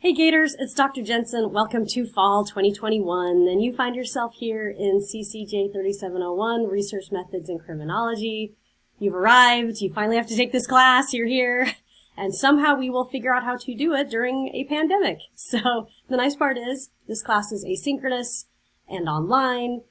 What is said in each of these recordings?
Hey Gators, it's Dr. Jensen. Welcome to Fall 2021, and you find yourself here in CCJ3701, Research Methods in Criminology. You've arrived, you finally have to take this class, you're here, and somehow we will figure out how to do it during a pandemic. So the nice part is this class is asynchronous and online,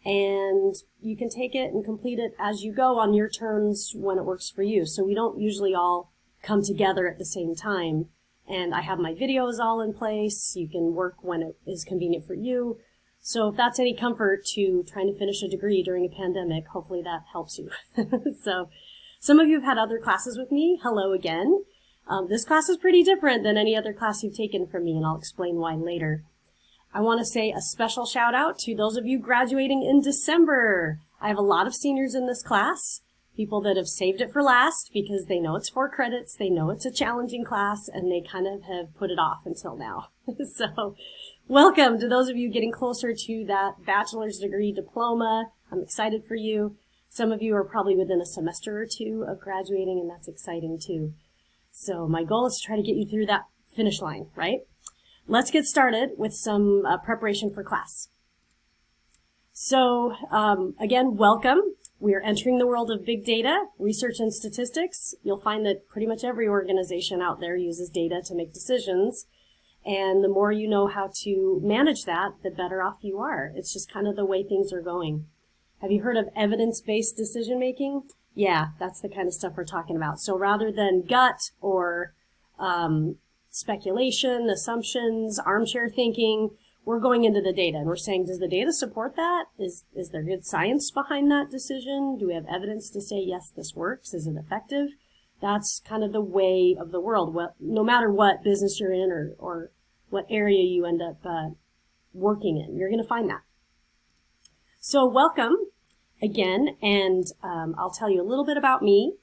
and you can take it and complete it as you go on your terms when it works for you. So we don't usually all come together at the same time. And I have my videos all in place. You can work when it is convenient for you. So if that's any comfort to trying to finish a degree during a pandemic, hopefully that helps you. So some of you have had other classes with me. Hello again. This class is pretty different than any other class you've taken from me, and I'll explain why later. I want to say a special shout out to those of you graduating in December. I have a lot of seniors in this class. People that have saved it for last because they know it's 4 credits, they know it's a challenging class, and they kind of have put it off until now. So welcome to those of you getting closer to that bachelor's degree diploma. I'm excited for you. Some of you are probably within a semester or two of graduating, and that's exciting too. So my goal is to try to get you through that finish line, right? Let's get started with some preparation for class. So again, welcome. We are entering the world of big data, research and statistics. You'll find that pretty much every organization out there uses data to make decisions. And the more you know how to manage that, the better off you are. It's just kind of the way things are going. Have you heard of evidence-based decision making? Yeah, that's the kind of stuff we're talking about. So rather than gut or speculation, assumptions, armchair thinking, we're going into the data and we're saying, does the data support that? Is there good science behind that decision? Do we have evidence to say, yes, this works? Is it effective? That's kind of the way of the world. Well, no matter what business you're in or what area you end up working in, you're going to find that. So welcome again, and I'll tell you a little bit about me.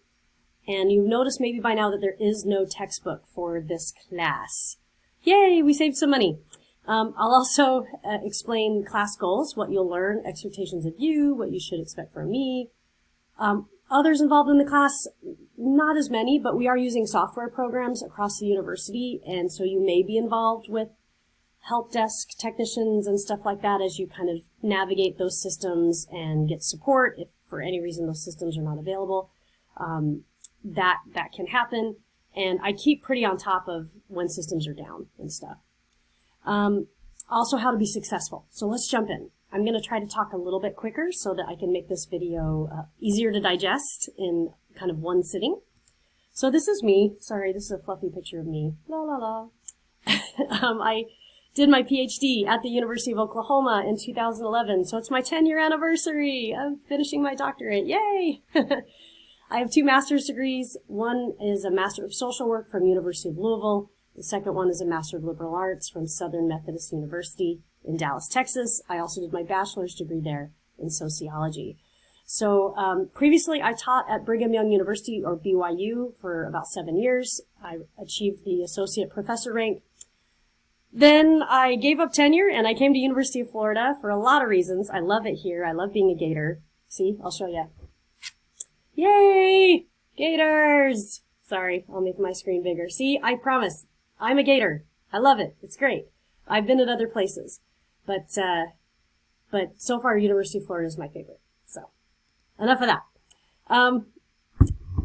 And you've noticed maybe by now that there is no textbook for this class. Yay, we saved some money. I'll also explain class goals, what you'll learn, expectations of you, what you should expect from me. Others involved in the class, not as many, but we are using software programs across the university, and so you may be involved with help desk technicians and stuff like that as you kind of navigate those systems and get support if for any reason those systems are not available. That can happen, and I keep pretty on top of when systems are down and stuff. Also how to be successful. So let's jump in. I'm going to try to talk a little bit quicker so that I can make this video easier to digest in kind of one sitting. So this is me. Sorry, this is a fluffy picture of me. La la la. I did my PhD at the University of Oklahoma in 2011, so it's my 10-year anniversary of finishing my doctorate. Yay! I have 2 master's degrees. One is a Master of Social Work from University of Louisville. The second one is a Master of Liberal Arts from Southern Methodist University in Dallas, Texas. I also did my bachelor's degree there in sociology. So previously I taught at Brigham Young University, or BYU, for about 7 years. I achieved the associate professor rank. Then I gave up tenure and I came to University of Florida for a lot of reasons. I love it here. I love being a Gator. See, I'll show you. Yay! Gators! Sorry, I'll make my screen bigger. See, I promise. I'm a Gator. I love it. It's great. I've been at other places, but so far University of Florida is my favorite. So enough of that.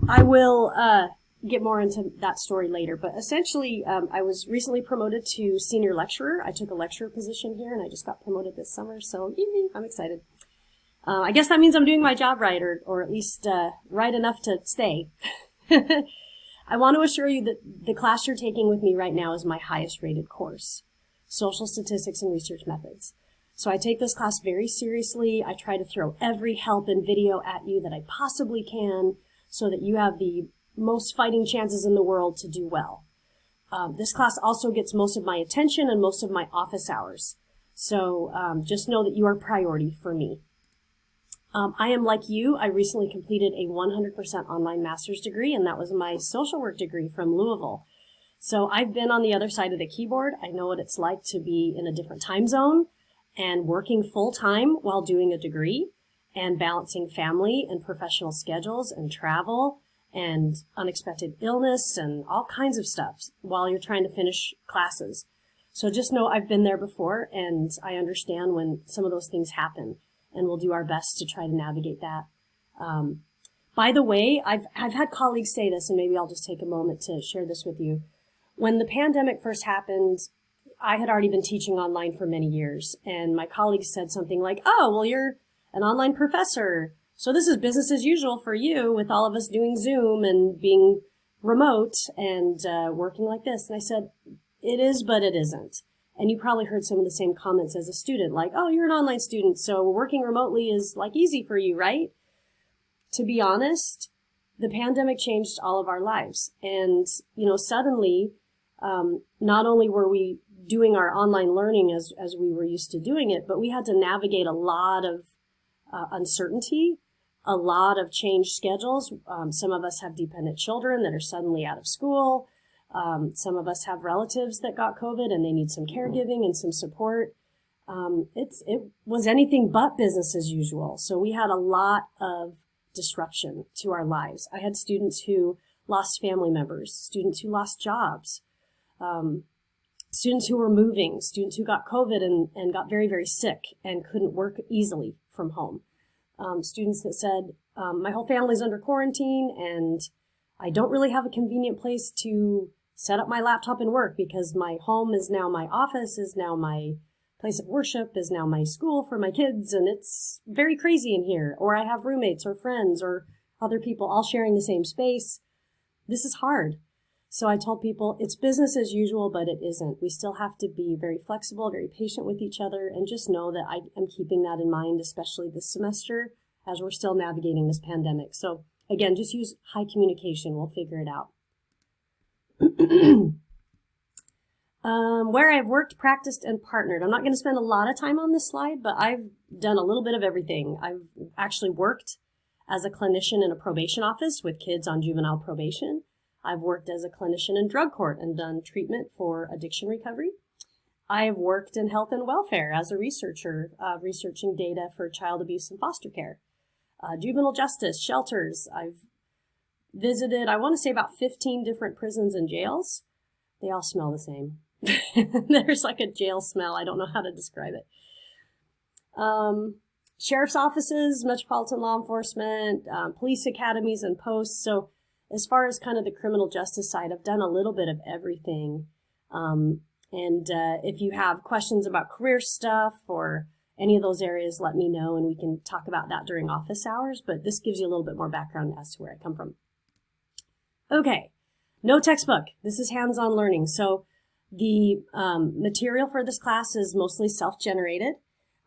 I will get more into that story later, but essentially I was recently promoted to senior lecturer. I took a lecturer position here and I just got promoted this summer, so I'm excited. I guess that means I'm doing my job right, or at least right enough to stay. I want to assure you that the class you're taking with me right now is my highest rated course, Social Statistics and Research Methods. So I take this class very seriously. I try to throw every help and video at you that I possibly can so that you have the most fighting chances in the world to do well. This class also gets most of my attention and most of my office hours. So just know that you are priority for me. I am like you. I recently completed a 100% online master's degree, and that was my social work degree from Louisville. So I've been on the other side of the keyboard. I know what it's like to be in a different time zone and working full time while doing a degree and balancing family and professional schedules and travel and unexpected illness and all kinds of stuff while you're trying to finish classes. So just know I've been there before, and I understand when some of those things happen, and we'll do our best to try to navigate that. By the way, I've had colleagues say this, and maybe I'll just take a moment to share this with you. When the pandemic first happened, I had already been teaching online for many years, and my colleagues said something like, "Oh, well, you're an online professor, so this is business as usual for you with all of us doing Zoom and being remote and working like this." And I said, it is, but it isn't. And you probably heard some of the same comments as a student, like, "Oh, you're an online student, so working remotely is like easy for you, right?" To be honest, the pandemic changed all of our lives. And, suddenly, not only were we doing our online learning as we were used to doing it, but we had to navigate a lot of uncertainty, a lot of changed schedules. Some of us have dependent children that are suddenly out of school. Some of us have relatives that got COVID and they need some caregiving and some support. It was anything but business as usual. So we had a lot of disruption to our lives. I had students who lost family members, students who lost jobs, students who were moving, students who got COVID and got very, very sick and couldn't work easily from home. Students that said, my whole family's under quarantine and I don't really have a convenient place to set up my laptop and work because my home is now my office, is now my place of worship, is now my school for my kids, and it's very crazy in here. Or I have roommates or friends or other people all sharing the same space. This is hard. So I told people it's business as usual, but it isn't. We still have to be very flexible, very patient with each other, and just know that I am keeping that in mind, especially this semester as we're still navigating this pandemic. So again, just use high communication. We'll figure it out. Where I've worked, practiced, and partnered. I'm not going to spend a lot of time on this slide, but I've done a little bit of everything. I've actually worked as a clinician in a probation office with kids on juvenile probation. I've worked as a clinician in drug court and done treatment for addiction recovery. I have worked in health and welfare as a researcher, researching data for child abuse and foster care. Juvenile justice, shelters. I've visited, I want to say about 15 different prisons and jails. They all smell the same. There's like a jail smell. I don't know how to describe it. Sheriff's offices, metropolitan law enforcement, police academies and posts. So as far as kind of the criminal justice side, I've done a little bit of everything. If you have questions about career stuff or any of those areas, let me know and we can talk about that during office hours. But this gives you a little bit more background as to where I come from. Okay, no textbook. This is hands-on learning. So the material for this class is mostly self-generated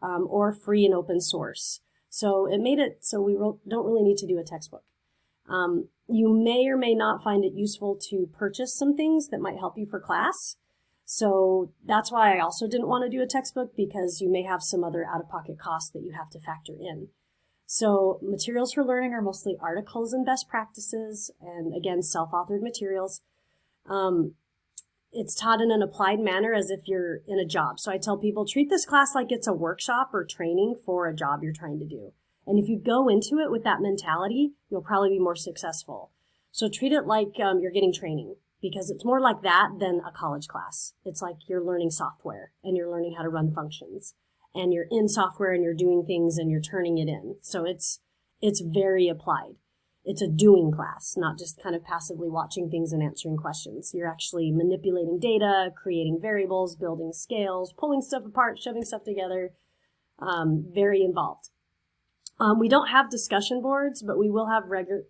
or free and open source. So it made it so we don't really need to do a textbook. You may or may not find it useful to purchase some things that might help you for class. So that's why I also didn't want to do a textbook, because you may have some other out-of-pocket costs that you have to factor in. So materials for learning are mostly articles and best practices, and again, self-authored materials. It's taught in an applied manner as if you're in a job. So I tell people, treat this class like it's a workshop or training for a job you're trying to do. And if you go into it with that mentality, you'll probably be more successful. So treat it like you're getting training, because it's more like that than a college class. It's like you're learning software and you're learning how to run functions. And you're in software and you're doing things and you're turning it in. So it's very applied. It's a doing class, not just kind of passively watching things and answering questions. You're actually manipulating data, creating variables, building scales, pulling stuff apart, shoving stuff together. Very involved. We don't have discussion boards, but we will have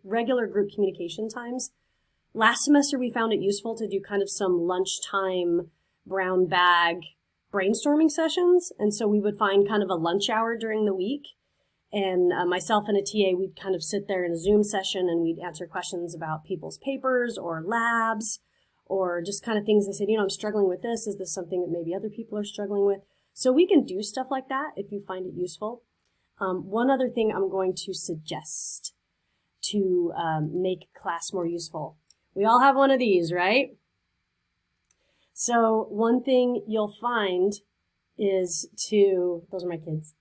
regular group communication times. Last semester, we found it useful to do kind of some lunchtime brown bag brainstorming sessions. And so we would find kind of a lunch hour during the week. And myself and a TA, we'd kind of sit there in a Zoom session and we'd answer questions about people's papers or labs or just kind of things. They said, I'm struggling with this. Is this something that maybe other people are struggling with? So we can do stuff like that if you find it useful. One other thing I'm going to suggest to make class more useful. We all have one of these, right? So one thing you'll find is those are my kids,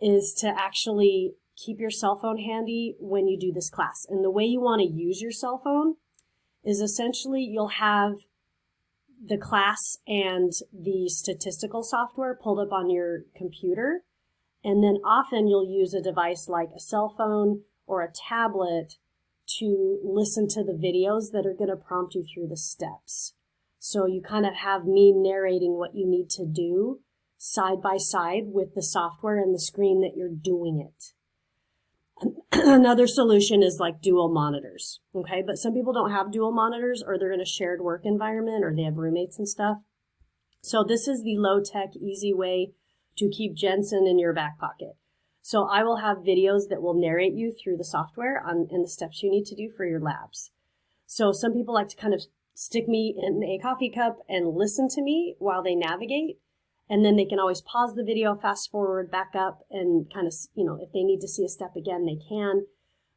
is to actually keep your cell phone handy when you do this class. And the way you want to use your cell phone is essentially you'll have the class and the statistical software pulled up on your computer. And then often you'll use a device like a cell phone or a tablet to listen to the videos that are going to prompt you through the steps. So you kind of have me narrating what you need to do side by side with the software and the screen that you're doing it. Another solution is like dual monitors, okay? But some people don't have dual monitors, or they're in a shared work environment, or they have roommates and stuff. So this is the low-tech, easy way to keep Jensen in your back pocket. So I will have videos that will narrate you through the software and the steps you need to do for your labs. So some people like to kind of stick me in a coffee cup and listen to me while they navigate. And then they can always pause the video, fast forward, back up, and kind of, if they need to see a step again, they can.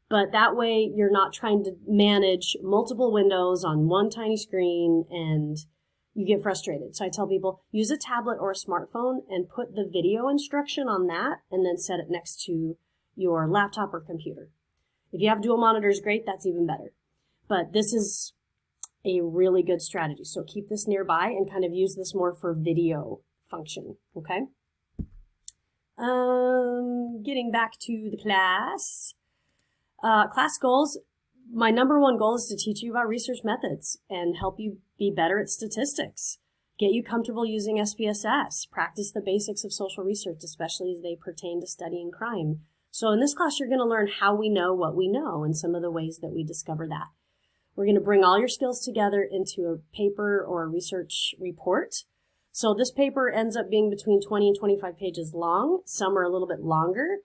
But that way you're not trying to manage multiple windows on one tiny screen and you get frustrated. So I tell people, use a tablet or a smartphone and put the video instruction on that and then set it next to your laptop or computer. If you have dual monitors, great, that's even better. But this is a really good strategy. So keep this nearby and kind of use this more for video function, okay? Getting back to the class. Class goals. My number one goal is to teach you about research methods and help you be better at statistics. Get you comfortable using SPSS. Practice the basics of social research, especially as they pertain to studying crime. So in this class, you're going to learn how we know what we know and some of the ways that we discover that. We're going to bring all your skills together into a paper or a research report. So this paper ends up being between 20 and 25 pages long. Some are a little bit longer.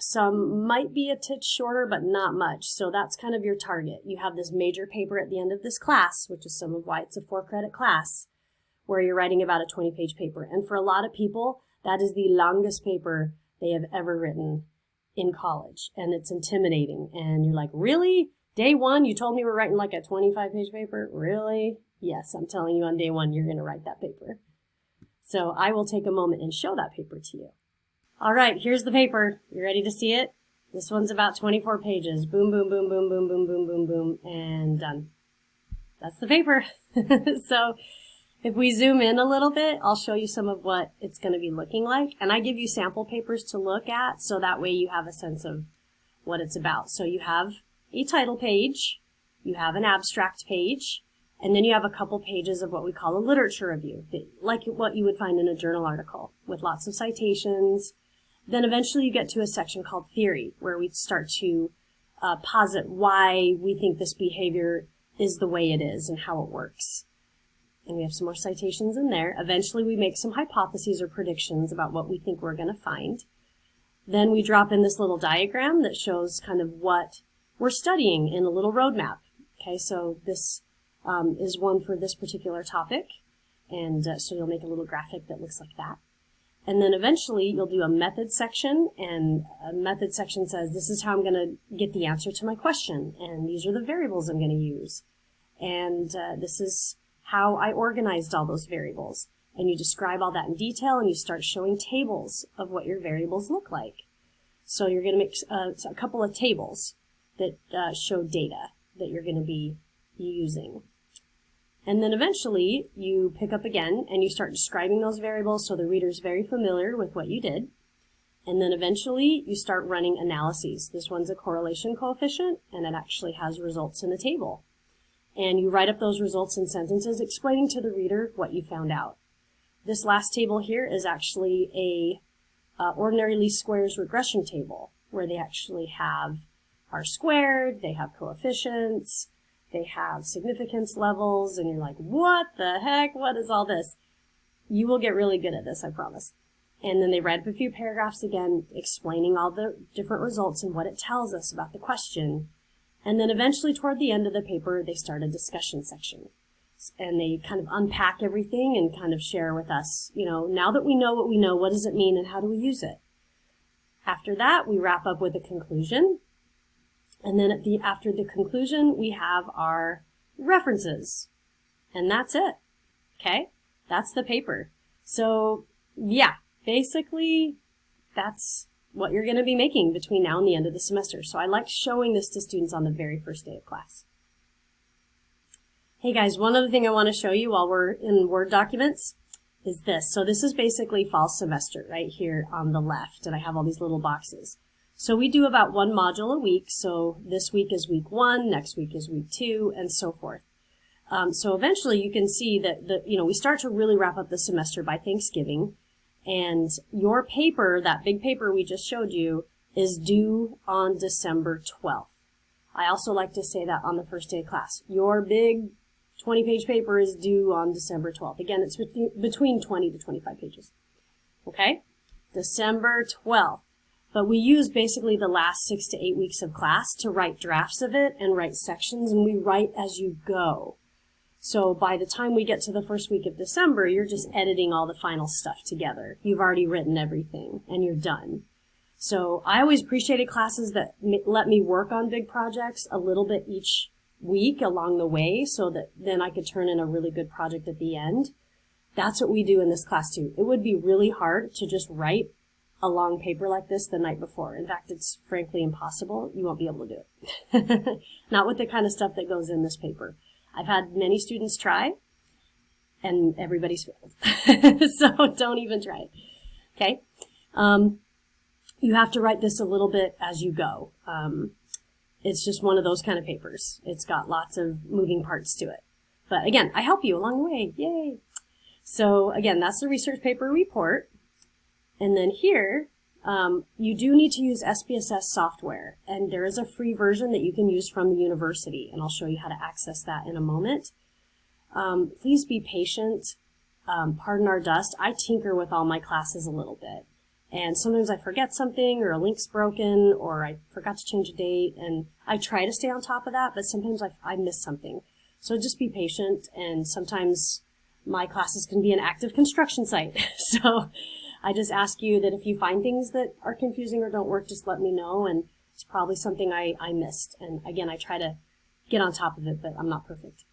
Some might be a titch shorter, but not much. So that's kind of your target. You have this major paper at the end of this class, which is some of why it's a 4-credit class, where you're writing about a 20-page paper. And for a lot of people, that is the longest paper they have ever written in college. And it's intimidating. And you're like, really? Day one, you told me we're writing like a 25-page paper? Really? Yes, I'm telling you on day one, you're going to write that paper. So I will take a moment and show that paper to you. All right, here's the paper. You ready to see it? This one's about 24 pages. Boom, boom, boom, boom, boom, boom, boom, boom, boom, and done. That's the paper. So if we zoom in a little bit, I'll show you some of what it's going to be looking like. And I give you sample papers to look at, so that way you have a sense of what it's about. So you have a title page, you have an abstract page, and then you have a couple pages of what we call a literature review, like what you would find in a journal article with lots of citations. Then eventually you get to a section called theory, where we start to posit why we think this behavior is the way it is and how it works. And we have some more citations in there. Eventually we make some hypotheses or predictions about what we think we're going to find. Then we drop in this little diagram that shows kind of what we're studying in a little roadmap. Okay, so this is one for this particular topic. And so you'll make a little graphic that looks like that. And then eventually you'll do a method section, and a method section says, this is how I'm going to get the answer to my question, and these are the variables I'm going to use. And this is how I organized all those variables. And you describe all that in detail, and you start showing tables of what your variables look like. So you're going to make a couple of tables that show data that you're going to be using. And then eventually you pick up again and you start describing those variables so the reader's very familiar with what you did. And then eventually you start running analyses. This one's a correlation coefficient, and it actually has results in a table. And you write up those results in sentences explaining to the reader what you found out. This last table here is actually a ordinary least squares regression table, where they actually have R squared, they have coefficients, they have significance levels, and you're like, what the heck? What is all this? You will get really good at this, I promise. And then they write up a few paragraphs again, explaining all the different results and what it tells us about the question. And then eventually toward the end of the paper, they start a discussion section. And they kind of unpack everything and kind of share with us, now that we know, what does it mean and how do we use it? After that, we wrap up with a conclusion. And then after the conclusion, we have our references. And that's it. Okay? That's the paper. So, yeah, basically, that's what you're going to be making between now and the end of the semester. So I like showing this to students on the very first day of class. Hey guys, one other thing I want to show you while we're in Word documents is this. So this is basically fall semester right here on the left, and I have all these little boxes. So we do about one module a week. So this week is week 1, next week is week 2, and so forth. So eventually you can see that we start to really wrap up the semester by Thanksgiving, and your paper, that big paper we just showed you, is due on December 12th. I also like to say that on the first day of class. Your big 20-page paper is due on December 12th. Again, it's between 20 to 25 pages. Okay? December 12th. But we use basically the last 6 to 8 weeks of class to write drafts of it and write sections, and we write as you go. So by the time we get to the first week of December, you're just editing all the final stuff together. You've already written everything, and you're done. So I always appreciated classes that let me work on big projects a little bit each week along the way, so that then I could turn in a really good project at the end. That's what we do in this class too. It would be really hard to just write a long paper like this the night before. In fact, it's frankly impossible. You won't be able to do it. Not with the kind of stuff that goes in this paper. I've had many students try, and everybody's failed. So don't even try it. Okay? You have to write this a little bit as you go. It's just one of those kind of papers. It's got lots of moving parts to it. But again, I help you along the way. Yay! So again, that's the research paper report. And then here, you do need to use SPSS software. And there is a free version that you can use from the university. And I'll show you how to access that in a moment. Please be patient. Pardon our dust. I tinker with all my classes a little bit. And sometimes I forget something, or a link's broken, or I forgot to change a date, and I try to stay on top of that, but sometimes I miss something. So just be patient, and sometimes my classes can be an active construction site. So I just ask you that if you find things that are confusing or don't work, just let me know, and it's probably something I missed. And again, I try to get on top of it, but I'm not perfect.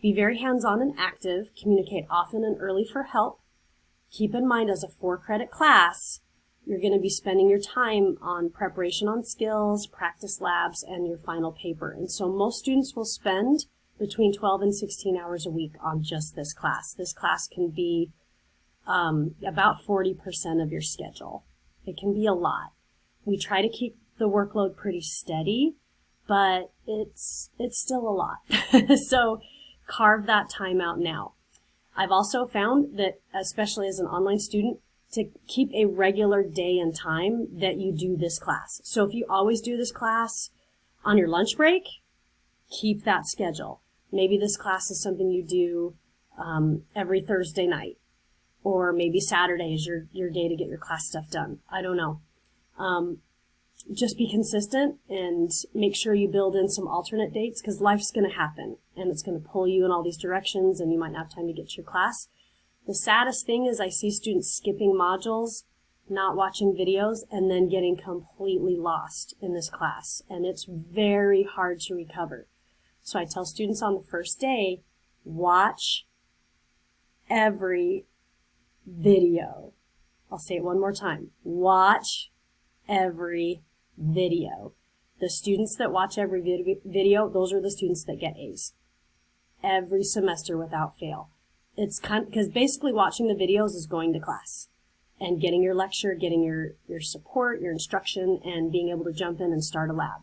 Be very hands-on and active, communicate often and early for help. Keep in mind, as a 4-credit class, you're going to be spending your time on preparation on skills, practice labs, and your final paper. And so most students will spend between 12 and 16 hours a week on just this class. This class can be about 40% of your schedule. It can be a lot. We try to keep the workload pretty steady, but it's still a lot. So carve that time out now. I've also found that, especially as an online student, to keep a regular day and time that you do this class. So if you always do this class on your lunch break, keep that schedule. Maybe this class is something you do every Thursday night, or maybe Saturday is your day to get your class stuff done. I don't know. Just be consistent and make sure you build in some alternate dates, because life's going to happen and it's going to pull you in all these directions and you might not have time to get to your class. The saddest thing is I see students skipping modules, not watching videos, and then getting completely lost in this class. And it's very hard to recover. So I tell students on the first day, watch every video. I'll say it one more time. Watch every video. The students that watch every video, those are the students that get A's. Every semester without fail. It's because basically watching the videos is going to class and getting your lecture, getting your support, your instruction, and being able to jump in and start a lab.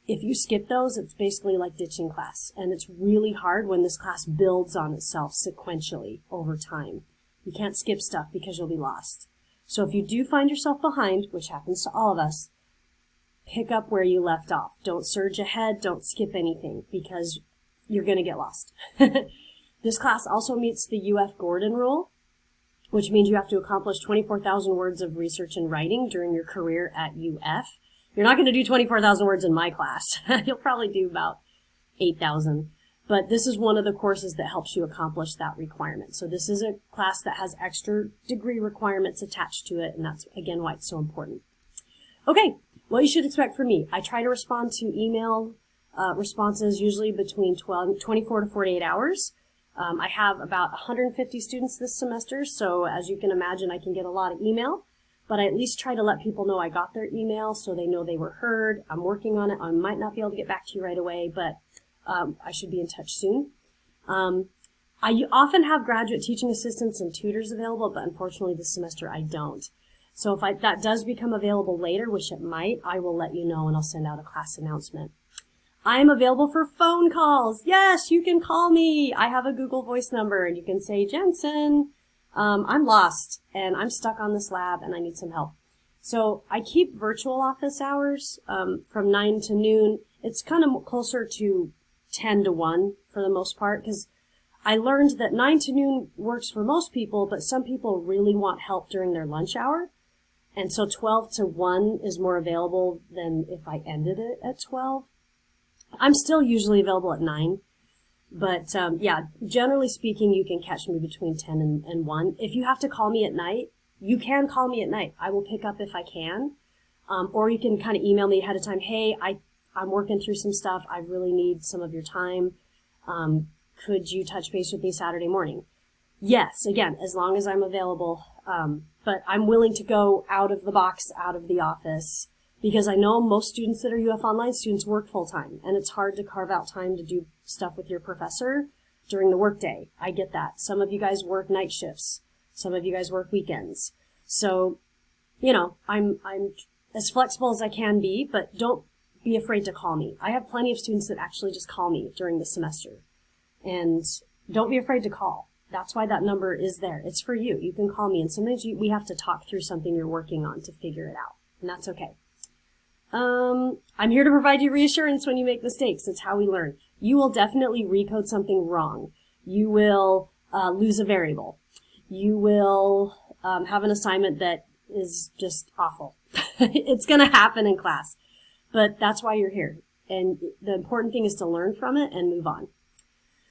If you skip those, it's basically like ditching class. And it's really hard when this class builds on itself sequentially over time. You can't skip stuff because you'll be lost. So if you do find yourself behind, which happens to all of us, pick up where you left off. Don't surge ahead, don't skip anything, because you're going to get lost. This class also meets the UF Gordon rule, which means you have to accomplish 24,000 words of research and writing during your career at UF. You're not going to do 24,000 words in my class. You'll probably do about 8,000. But this is one of the courses that helps you accomplish that requirement. So this is a class that has extra degree requirements attached to it, and that's, again, why it's so important. Okay, what you should expect from me. I try to respond to email responses usually between 24 to 48 hours. I have about 150 students this semester, so as you can imagine, I can get a lot of email. but I at least try to let people know I got their email so they know they were heard. I'm working on it. I might not be able to get back to you right away, but I should be in touch soon. I often have graduate teaching assistants and tutors available, but unfortunately this semester I don't. So if that does become available later, which it might, I will let you know and I'll send out a class announcement. I am available for phone calls. Yes, you can call me. I have a Google Voice number and you can say, Jensen, I'm lost and I'm stuck on this lab and I need some help. So I keep virtual office hours from 9 to noon. It's kind of closer to 10 to 1 for the most part, because I learned that 9 to noon works for most people, but some people really want help during their lunch hour. And so 12 to 1 is more available than if I ended it at 12. I'm still usually available at 9. But, yeah, generally speaking, you can catch me between 10 and 1. If you have to call me at night, you can call me at night. I will pick up if I can. Or you can kind of email me ahead of time. Hey, I'm working through some stuff. I really need some of your time. Could you touch base with me Saturday morning? Yes, again, as long as I'm available. But I'm willing to go out of the box, out of the office, because I know most students that are UF Online students work full-time, and it's hard to carve out time to do stuff with your professor during the workday. I get that. Some of you guys work night shifts. Some of you guys work weekends. So, you know, I'm as flexible as I can be, but don't be afraid to call me. I have plenty of students that actually just call me during the semester. And don't be afraid to call. That's why that number is there. It's for you. You can call me, and sometimes we have to talk through something you're working on to figure it out, and that's okay. I'm here to provide you reassurance when you make mistakes. It's how we learn. You will definitely recode something wrong. You will lose a variable. You will have an assignment that is just awful. It's going to happen in class, but that's why you're here. And the important thing is to learn from it and move on.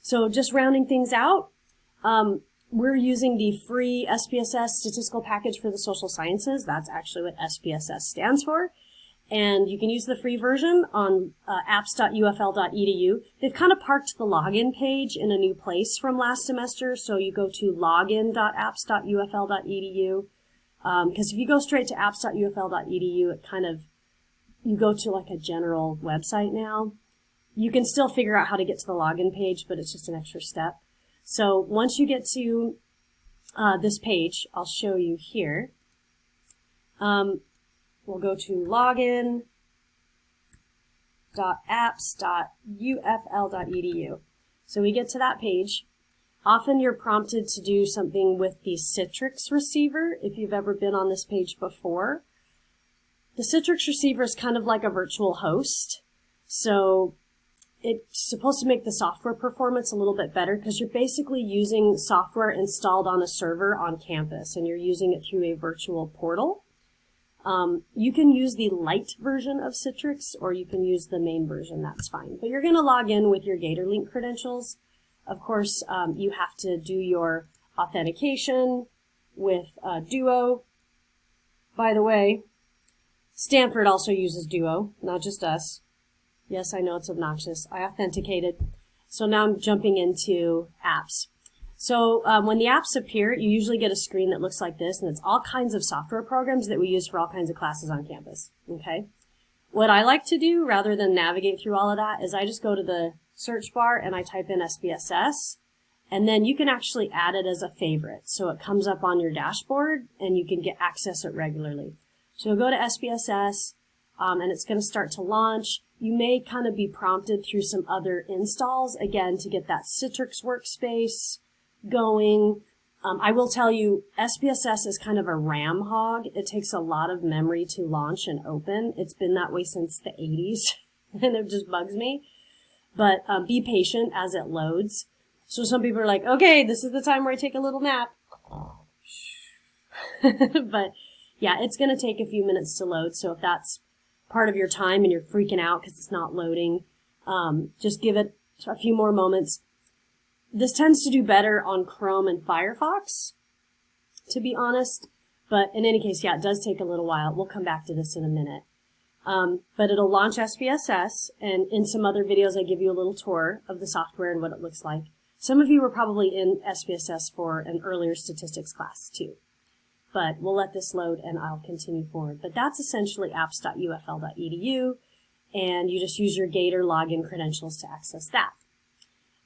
So just rounding things out, we're using the free SPSS statistical package for the social sciences. That's actually what SPSS stands for. And you can use the free version on apps.ufl.edu. They've kind of parked the login page in a new place from last semester. So you go to login.apps.ufl.edu. Because if you go straight to apps.ufl.edu, it kind of, you go to like a general website now. You can still figure out how to get to the login page, but it's just an extra step. So once you get to this page, I'll show you here. We'll go to login.apps.ufl.edu. So we get to that page. Often you're prompted to do something with the Citrix receiver, if you've ever been on this page before. The Citrix receiver is kind of like a virtual host. So it's supposed to make the software performance a little bit better because you're basically using software installed on a server on campus and you're using it through a virtual portal. You can use the light version of Citrix or you can use the main version, that's fine. But you're going to log in with your GatorLink credentials. Of course, you have to do your authentication with Duo. By the way, Stanford also uses Duo, not just us. Yes, I know it's obnoxious. I authenticated. So now I'm jumping into apps. So when the apps appear, you usually get a screen that looks like this, and it's all kinds of software programs that we use for all kinds of classes on campus. Okay. What I like to do, rather than navigate through all of that, is I just go to the search bar and I type in SPSS, and then you can actually add it as a favorite. So it comes up on your dashboard, and you can access it regularly. So you'll go to SPSS, and it's going to start to launch. You may kind of be prompted through some other installs, again, to get that Citrix workspace going. I will tell you, SPSS is kind of a RAM hog. It takes a lot of memory to launch and open. It's been that way since the 80s, and it just bugs me. But be patient as it loads. So some people are like, okay, this is the time where I take a little nap. But yeah, it's going to take a few minutes to load. So if that's part of your time and you're freaking out because it's not loading, just give it a few more moments. This tends to do better on Chrome and Firefox, to be honest. But in any case, yeah, it does take a little while. We'll come back to this in a minute. But it'll launch SPSS, and in some other videos I give you a little tour of the software and what it looks like. Some of you were probably in SPSS for an earlier statistics class too. but we'll let this load and I'll continue forward. But that's essentially apps.ufl.edu, and you just use your Gator login credentials to access that.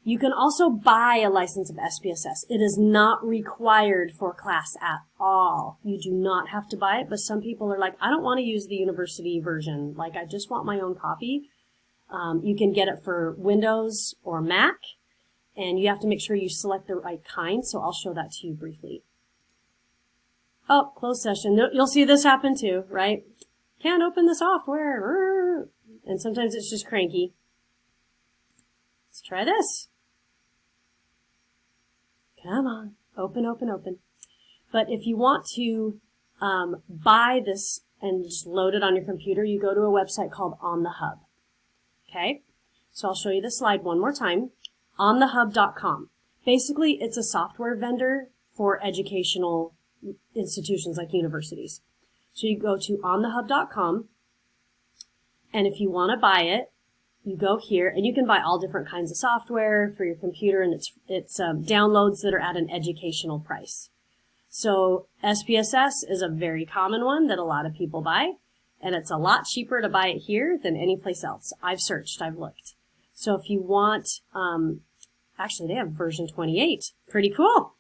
You can also buy a license of SPSS. It is not required for class at all. You do not have to buy it, but some people are like, I don't want to use the university version. Like, I just want my own copy. You can get it for Windows or Mac, and you have to make sure you select the right kind, so I'll show that to you briefly. Oh, closed session. You'll see this happen too, right? Can't open the software. And sometimes it's just cranky. Let's try this. Come on, open, open, open. But if you want to buy this and just load it on your computer, you go to a website called On the Hub. Okay, so I'll show you the slide one more time. onthehub.com. Basically, it's a software vendor for educational institutions like universities. So you go to onthehub.com, and if you want to buy it, you go here, and you can buy all different kinds of software for your computer, and it's downloads that are at an educational price. So SPSS is a very common one that a lot of people buy, and it's a lot cheaper to buy it here than any place else. I've searched, I've looked. So if you want, actually they have version 28, pretty cool.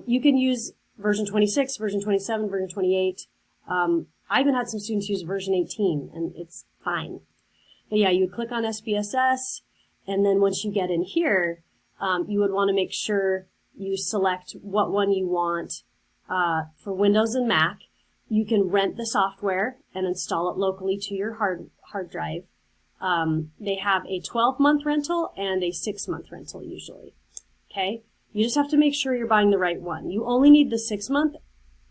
You can use version 26, version 27, version 28. I even had some students use version 18, and it's fine. But yeah, you would click on SPSS, and then once you get in here, you would want to make sure you select what one you want. For Windows and Mac, you can rent the software and install it locally to your hard drive. They have a 12-month rental and a 6-month rental usually. Okay? You just have to make sure you're buying the right one. You only need the 6-month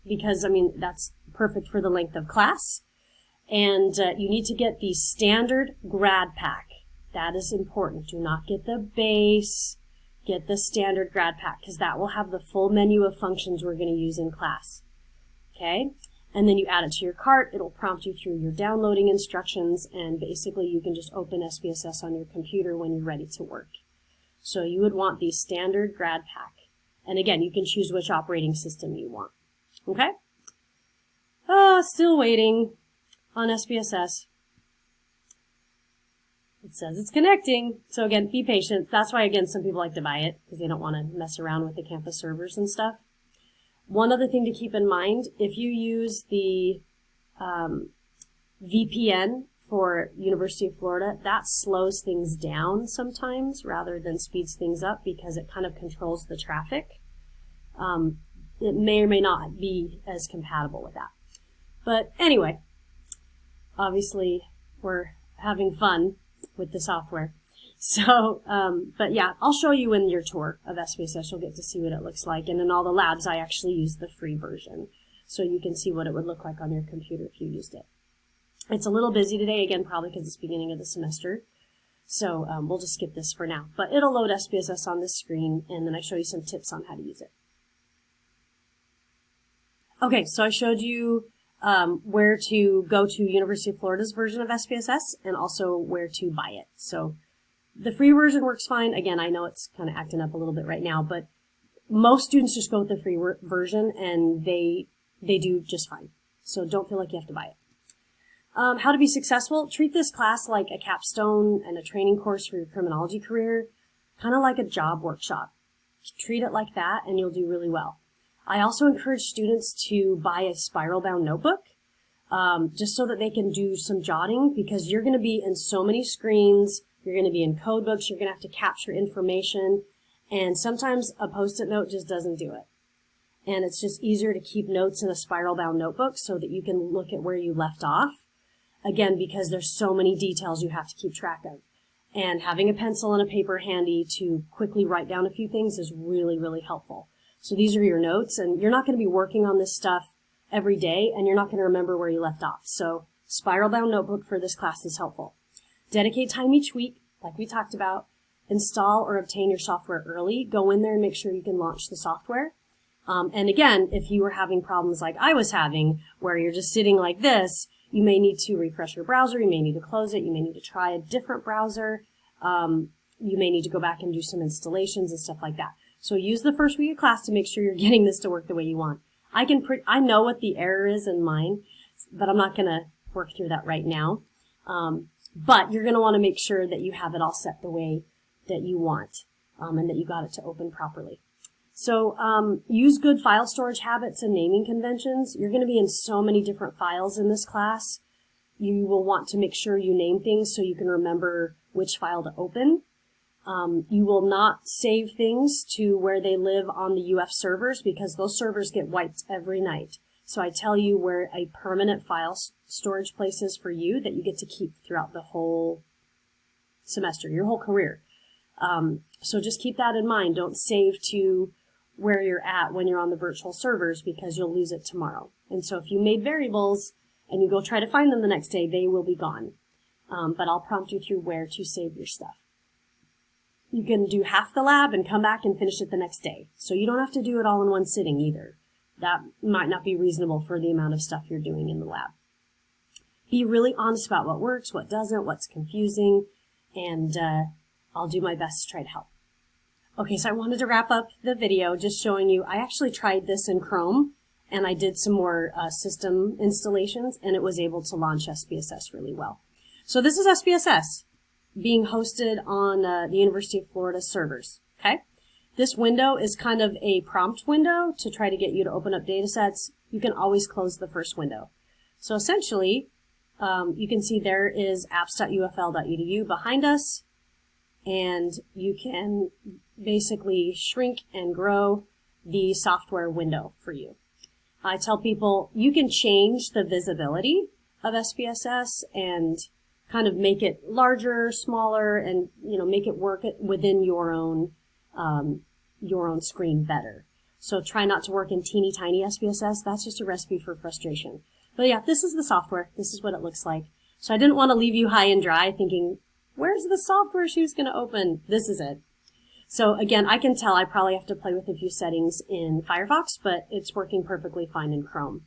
because, I mean, that's perfect for the length of class. And you need to get the standard grad pack. That is important. Do not get the base. Get the standard grad pack because that will have the full menu of functions we're going to use in class. Okay? And then you add it to your cart. It'll prompt you through your downloading instructions, and basically you can just open SPSS on your computer when you're ready to work. So you would want the standard grad pack. And again, you can choose which operating system you want. Okay? Still waiting on SPSS. It says it's connecting. So again, be patient. That's why, again, some people like to buy it because they don't want to mess around with the campus servers and stuff. One other thing to keep in mind, if you use the VPN for University of Florida, that slows things down sometimes rather than speeds things up because it kind of controls the traffic. It may or may not be as compatible with that. But anyway, obviously we're having fun with the software. So, but yeah, I'll show you in your tour of SPSS. You'll get to see what it looks like. And in all the labs, I actually use the free version. So you can see what it would look like on your computer if you used it. It's a little busy today, again, probably because it's beginning of the semester. So we'll just skip this for now. But it'll load SPSS on this screen, and then I show you some tips on how to use it. Okay, so I showed you where to go to University of Florida's version of SPSS and also where to buy it. So the free version works fine. Again, I know it's kind of acting up a little bit right now, but most students just go with the free version and they do just fine. So don't feel like you have to buy it. How to be successful. Treat this class like a capstone and a training course for your criminology career, kind of like a job workshop. Treat it like that and you'll do really well. I also encourage students to buy a spiral-bound notebook just so that they can do some jotting because you're going to be in so many screens. You're going to be in code books. You're going to have to capture information. And sometimes a Post-it note just doesn't do it. And it's just easier to keep notes in a spiral-bound notebook so that you can look at where you left off. Again, because there's so many details you have to keep track of. And having a pencil and a paper handy to quickly write down a few things is really, really helpful. So these are your notes, and you're not going to be working on this stuff every day, and you're not going to remember where you left off. So spiral-bound notebook for this class is helpful. Dedicate time each week, like we talked about. Install or obtain your software early. Go in there and make sure you can launch the software. And again, if you were having problems like I was having, where you're just sitting like this, you may need to refresh your browser. You may need to close it. You may need to try a different browser. You may need to go back and do some installations and stuff like that. So use the first week of class to make sure you're getting this to work the way you want. I know what the error is in mine, but I'm not going to work through that right now. But you're going to want to make sure that you have it all set the way that you want, and that you got it to open properly. So use good file storage habits and naming conventions. You're going to be in so many different files in this class. You will want to make sure you name things so you can remember which file to open. You will not save things to where they live on the UF servers, because those servers get wiped every night. So I tell you where a permanent file storage place is for you that you get to keep throughout the whole semester, your whole career. So just keep that in mind. Don't save to where you're at when you're on the virtual servers, because you'll lose it tomorrow. And so if you made variables and you go try to find them the next day, they will be gone. But I'll prompt you through where to save your stuff. You can do half the lab and come back and finish it the next day. So you don't have to do it all in one sitting either. That might not be reasonable for the amount of stuff you're doing in the lab. Be really honest about what works, what doesn't, what's confusing, and I'll do my best to try to help. Okay, so I wanted to wrap up the video just showing you, I actually tried this in Chrome, and I did some more system installations, and it was able to launch SPSS really well. So this is SPSS being hosted on the University of Florida servers, okay? This window is kind of a prompt window to try to get you to open up data sets. You can always close the first window. So essentially, you can see there is apps.ufl.edu behind us, and you can basically shrink and grow the software window for you. I tell people you can change the visibility of SPSS and kind of make it larger, smaller, and make it work within your own screen better. So try not to work in teeny tiny SPSS. That's just a recipe for frustration. But yeah, this is the software. This is what it looks like. So I didn't want to leave you high and dry thinking, where's the software she was going to open? This is it. So again, I can tell I probably have to play with a few settings in Firefox, but it's working perfectly fine in Chrome.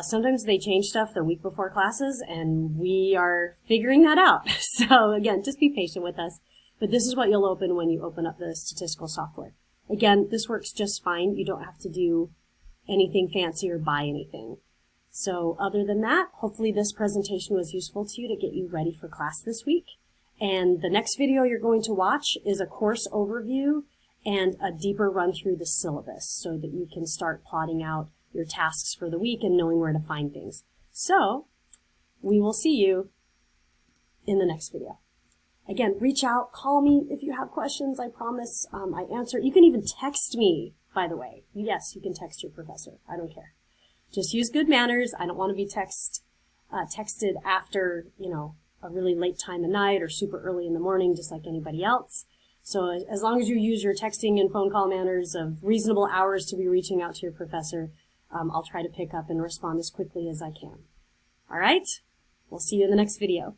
Sometimes they change stuff the week before classes, and we are figuring that out. So again, just be patient with us. But this is what you'll open when you open up the statistical software. Again, this works just fine. You don't have to do anything fancy or buy anything. So other than that, hopefully this presentation was useful to you to get you ready for class this week. And the next video you're going to watch is a course overview and a deeper run through the syllabus so that you can start plotting out your tasks for the week and knowing where to find things. So we will see you in the next video. Again, reach out, call me if you have questions. I promise I answer. You can even text me, by the way. Yes, you can text your professor. I don't care. Just use good manners. I don't want to be texted after, a really late time of night or super early in the morning, just like anybody else. So as long as you use your texting and phone call manners of reasonable hours to be reaching out to your professor, I'll try to pick up and respond as quickly as I can. All right? We'll see you in the next video.